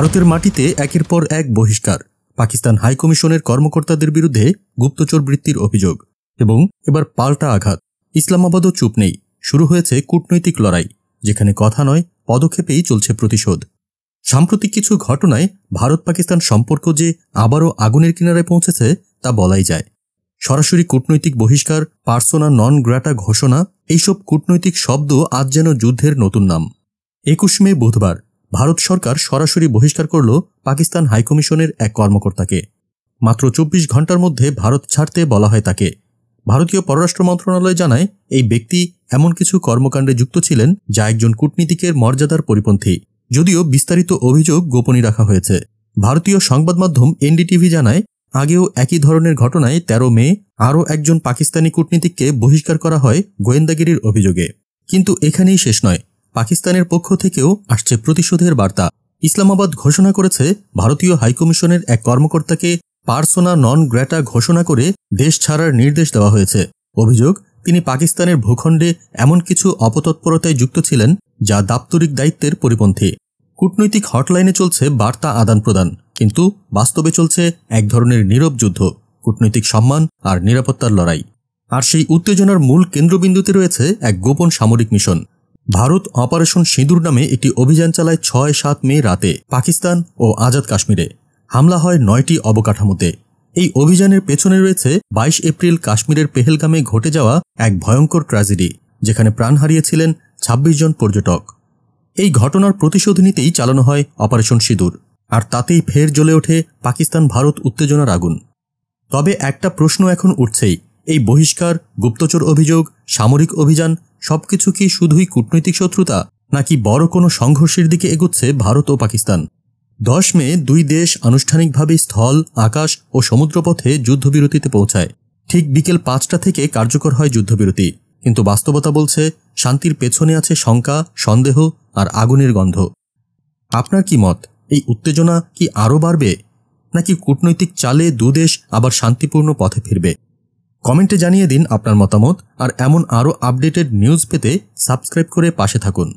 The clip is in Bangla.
ভারতের মাটিতে একের পর এক বহিষ্কার, পাকিস্তান হাইকমিশনের কর্মকর্তাদের বিরুদ্ধে গুপ্তচর বৃত্তির অভিযোগ এবং এবার পাল্টা আঘাত। ইসলামাবাদও চুপ নেই, শুরু হয়েছে কূটনৈতিক লড়াই, যেখানে কথা নয় পদক্ষেপেই চলছে প্রতিশোধ। সাম্প্রতিক কিছু ঘটনায় ভারত পাকিস্তান সম্পর্ক যে আবারও আগুনের কিনারায় পৌঁছেছে তা বলাই যায়। সরাসরি কূটনৈতিক বহিষ্কার, পার্সোনা নন গ্রাটা ঘোষণা, এইসব কূটনৈতিক শব্দ আজ যেন যুদ্ধের নতুন নাম। 21 মে বুধবার ভারত সরকার সরাসরি বহিষ্কার করল পাকিস্তান হাইকমিশনের এক কর্মকর্তাকে। মাত্র 24 ঘন্টার মধ্যে ভারত ছাড়তে বলা হয় তাকে। ভারতীয় পররাষ্ট্র মন্ত্রণালয় জানায়, এই ব্যক্তি এমন কিছু কর্মকাণ্ডে যুক্ত ছিলেন যা একজন কূটনীতিকের মর্যাদার পরিপন্থী, যদিও বিস্তারিত অভিযোগ গোপনই রাখা হয়েছে। ভারতীয় সংবাদ মাধ্যম এনডিটিভি জানায়, আগেও একই ধরনের ঘটনায় 13 মে আরও একজন পাকিস্তানি কূটনীতিককে বহিষ্কার করা হয় গোয়েন্দাগিরির অভিযোগে। কিন্তু এখানেই শেষ নয়, পাকিস্তানের পক্ষ থেকেও আসছে প্রতিশোধের বার্তা। ইসলামাবাদ ঘোষণা করেছে ভারতীয় হাইকমিশনের এক কর্মকর্তাকে পার্সোনা নন গ্র্যাটা ঘোষণা করে দেশ ছাড়ার নির্দেশ দেওয়া হয়েছে। অভিযোগ, তিনি পাকিস্তানের ভূখণ্ডে এমন কিছু অপতৎপরতায় যুক্ত ছিলেন যা দাপ্তরিক দায়িত্বের পরিপন্থী। কূটনৈতিক হটলাইনে চলছে বার্তা আদান প্রদান, কিন্তু বাস্তবে চলছে এক ধরনের নীরব যুদ্ধ, কূটনৈতিক সম্মান আর নিরাপত্তার লড়াই। আর সেই উত্তেজনার মূল কেন্দ্রবিন্দুতে রয়েছে এক গোপন সামরিক মিশন। ভারত অপারেশন সিঁদুর নামে একটি অভিযান চালায় 6-7 মে রাতে পাকিস্তান ও আজাদ কাশ্মীরে। হামলা হয় 9টি অবকাঠামোতে। এই অভিযানের পেছনে রয়েছে 22 এপ্রিল কাশ্মীরের পেহেলগামে ঘটে যাওয়া এক ভয়ঙ্কর ট্র্যাজেডি, যেখানে প্রাণ হারিয়েছিলেন 26 জন পর্যটক। এই ঘটনার প্রতিশোধ নিতেই চালানো হয় অপারেশন সিঁদুর, আর তাতেই ফের জ্বলে ওঠে পাকিস্তান ভারত উত্তেজনার আগুন। তবে একটা প্রশ্ন এখন উঠছেই, এই বহিষ্কার, গুপ্তচর অভিযোগ, সামরিক অভিযান সবকিছু কি শুধুই কূটনৈতিক শত্রুতা, নাকি বড় কোনো সংঘর্ষের দিকে এগোচ্ছে ভারত ও পাকিস্তান? 10 মে দুই দেশ আনুষ্ঠানিকভাবে স্থল, আকাশ ও সমুদ্রপথে যুদ্ধবিরতিতে পৌঁছায়। ঠিক বিকেল 5টা থেকে কার্যকর হয় যুদ্ধবিরতি, কিন্তু বাস্তবতা বলছে শান্তির পেছনে আছে শঙ্কা, সন্দেহ আর আগুনের গন্ধ। আপনার কি মত? এই উত্তেজনা কি আরও বাড়বে, নাকি কূটনৈতিক চালে দুদেশ আবার শান্তিপূর্ণ পথে ফিরবে? কমেন্টে জানিয়ে দিন আপনার মতামত, আর এমন আরও আপডেটেড নিউজ পেতে সাবস্ক্রাইব করে পাশে থাকুন।